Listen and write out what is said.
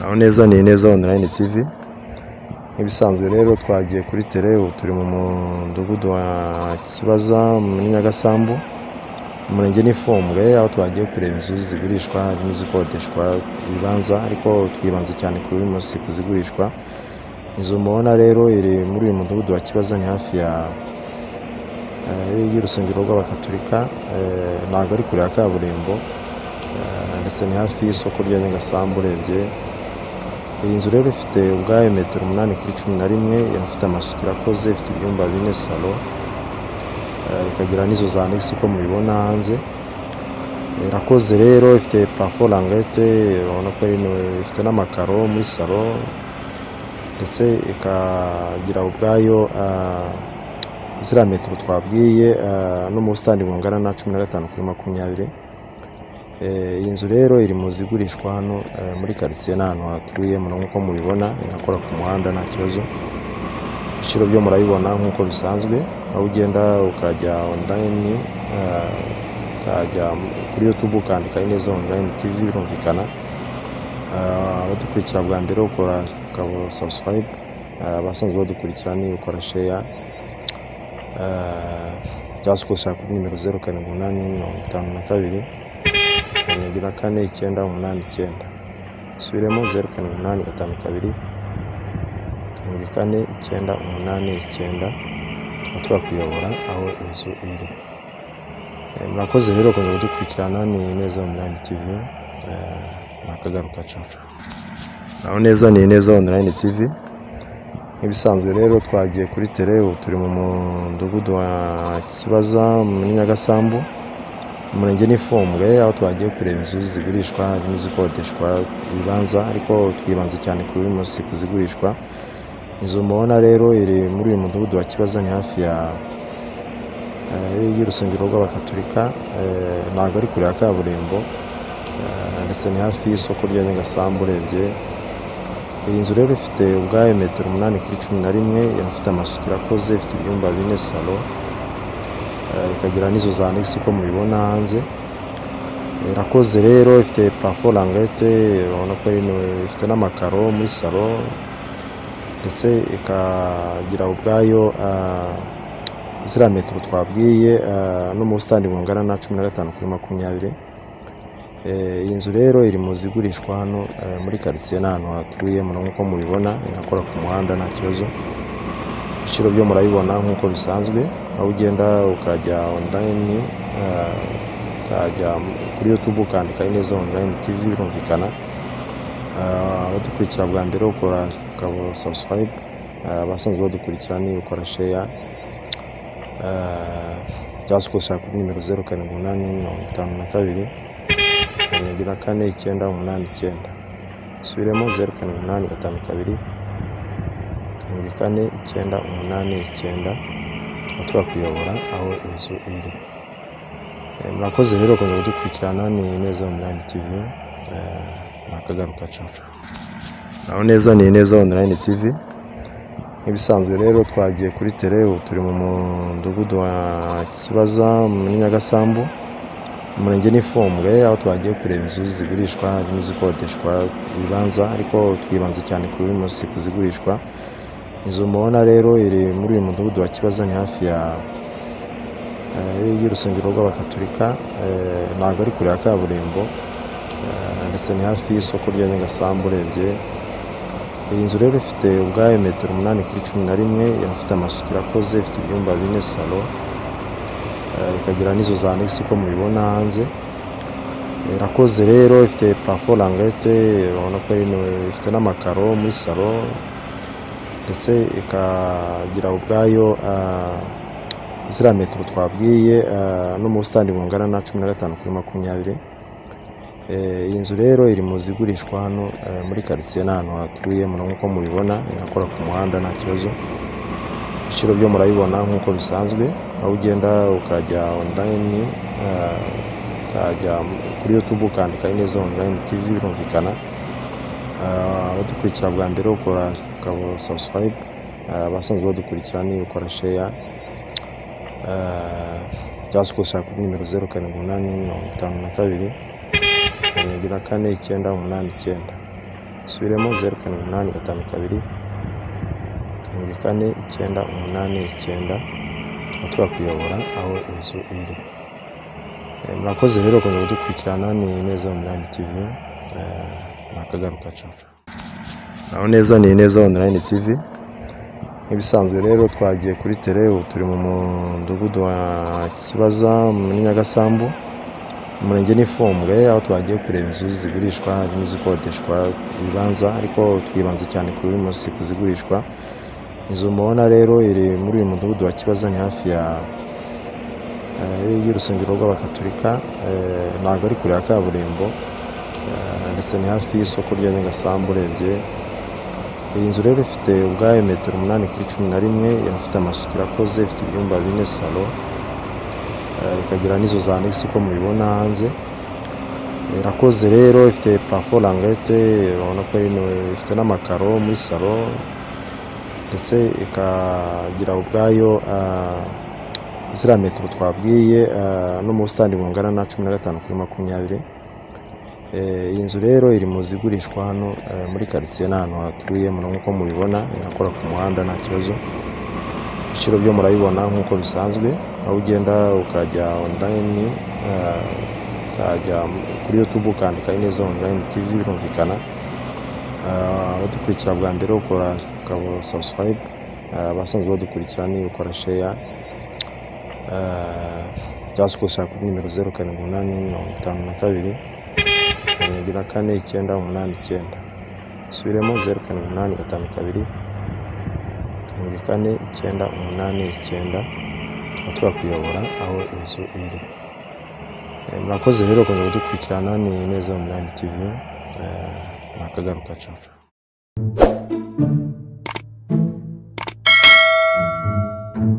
Aho neza ni Ineza Online TV. Nk'ibisanzwe rero twagiye kuri tele, ubu turi mu mudugudu wa Kibaza muri Nyagasambu, umurenge n'Ifumbwe, aho twagiye kureba inzu zigurishwa n'izikodeshwa ibibanza, ariko twibanze cyane kuri munsi kuzigurishwa. Inzu mubona rero iri muri uyu mudugudu wa Kibaza, ni hafi y'urusengero rw'Abakatolika, ntabwo ari kure ya kaburimbo, ndetse ni hafi y'isoko rya Nyagasambu. Urebye iyi nzu rero ifite ubwayo metero 8 kuri 11, irafite amasuku irakoze, ifite ibyumba 4 salo, ikagira n'izo za annex uko mubibona hanze. Irakoze rero, ifite plafond langete, urabona ko ifite n'amakaro muri salo, ndetse ikagira ubwayo ziriya metero twabwiye, no mu busitani bungana na 15 kuri 20. Iyi nzu rero iri mu zigurishwa hano muri quartier, n'ahantu hatuye nk'uko mubibona, inakora ku muhanda nta kibazo. Ibiciro byo murabibona nk'uko bisanzwe, aho ugenda ukajya online, ukajya kuri YouTube ukandika Ineza Online TV, birumvikana. Abadukurikira bwa mbere ukora subscribe, abasanzwe badukurikira ni ukora share, cyangwa se ukoresha kuri nimero 0788 52 989. Subiremo 0788 52 989, twakuyobora aho inzu iri. Murakoze rero kuza kudukurikirana, ni Ineza Online TV, nakagaruka caca. Aho neza ni Ineza Online TV. Nk'ibisanzwe rero twagiye kuri tele, ubu turi mu mudugudu wa Kibaza muri Nyagasambu, umurenge n'Ifumbwe, aho twagiye kureba inzu zigurishwa n'izikodeshwa ibibanza, ariko twibanze cyane kuri munsi kuzigurishwa. Inzu mubona rero iri muri uyu mudugudu wa Kibaza, ni hafi y'urusengero rw'Abakatolika, ntabwo ari kure ya kaburimbo, ndetse ni hafi y'isoko rya Nyagasambu. Urebye iyi nzu rero ifite ubwayo metero 8 kuri 11, irafite amasuku irakoze, ifite ibyumba 4 salo, ikagira n'izo za annex uko mubibona hanze. Irakoze rero, ifite plafond langete, urabona ko ifite n'amakaro muri salo, ndetse ikagira ubwayo ziriya metero twabwiye, no mu busitani bungana na 15 kuri 20. Iyi nzu rero iri mu zigurishwa hano muri quartier, n'ahantu hatuye nk'uko mubibona, inakora ku muhanda nta kibazo. Ibiciro byo murabibona nk'uko bisanzwe, aho ugenda ukajya online, ukajya kuri YouTube ukandika Ineza Online TV, birumvikana. Abadukurikira bwa mbere ukora subscribe, abasanzwe badukurikira ni ukora share, cyangwa se ukoresha kuri nimero 0788 52 989. Subiremo 0788 52 989, twakuyobora aho inzu iri. Murakoze rero kuza kudukurikirana, ni Ineza Online TV, nakagaruka caca. Aho neza ni Ineza Online TV. Nk'ibisanzwe rero twagiye kuri tele, ubu turi mu mudugudu wa Kibaza muri Nyagasambu, umurenge n'Ifumbwe, aho twagiye kureba inzu zigurishwa n'izikodeshwa ibibanza, ariko twibanze cyane kuri munsi kuzigurishwa. Inzu mubona rero iri muri uyu mudugudu wa Kibaza, ni hafi y'urusengero rw'Abakatolika, ntabwo ari kure ya kaburimbo, ndetse ni hafi y'isoko rya Nyagasambu. Urebye iyi nzu rero ifite ubwayo metero 8 kuri 11, irafite amasuku irakoze, ifite ibyumba 4 salo, ikagira n'izo za annex uko mubibona hanze. Irakoze rero, ifite plafond langete, urabona ko ifite n'amakaro muri salo, ndetse ikagira ubwayo ziriya metero twabwiye, no mu busitani bungana na 15 kuri 20. Iyi nzu rero iri mu zigurishwa hano muri quartier, n'ahantu hatuye nk'uko mubibona, inakora ku muhanda nta kibazo. Ibiciro byo murabibona nk'uko bisanzwe, aho ugenda ukajya online, ukajya kuri YouTube ukandika Ineza Online TV, birumvikana. Abadukurikira bwa mbere ukora subscribe, abasanzwe badukurikira ni ukora share, cyangwa se ukoresha kuri nimero 0788 52 989. subiremo 0785 2 4 9 9 twakuyobora aho inzu iri. Murakoze rero kuza kudukurikirana. Ni Ineza Online TV, nakagaruka caca. Aho neza ni Ineza Online TV. Nk'ibisanzwe rero twagiye kuri tele, ubu turi mu mudugudu wa Kibaza muri Nyagasambu, umurenge n'Ifumbwe, aho twagiye kureba inzu zigurishwa n'izikodeshwa ibibanza, ariko twibanze cyane kuri uyu munsi kuzigurishwa. Inzu mubona rero iri muri uyu mudugudu wa Kibaza, ni hafi y'urusengero rw'Abakatolika, ntabwo ari kure ya kaburimbo, ndetse ni hafi y'isoko rya Nyagasambu. Urebye iyi nzu rero ifite ubwayo metero 8 kuri 11, irafite amasuku irakoze, ifite ibyumba 4 salo, ikagira n'izo za annex uko mubibona hanze. Irakoze rero, ifite plafond langete, urabona ko ifite n'amakaro muri salo, ndetse ikagira ubwayo ziriya metero twabwiye, no mu busitani bungana na 15 kuri 20. Iyi nzu rero iri mu zigurishwa hano muri quartier, n'ahantu hatuye nk'uko mubibona, irakora ku muhanda nta kibazo. Ibiciro byo murabibona nk'uko bisanzwe, aho ugenda ukajya online, ukajya kuri YouTube ukandika Ineza Online TV, birumvikana. Abadukurikira bwa mbere ukora subscribe, abasanzwe badukurikira ni ukora share, cyangwa se ukoresha kuri nimero 0785 2 4 9 9 subiremo 0785 2 4 9 9 twakuyobora aho inzu iri. Murakoze rero kuza kudukurikirana. Ni Ineza Online TV, nakagaruka caca.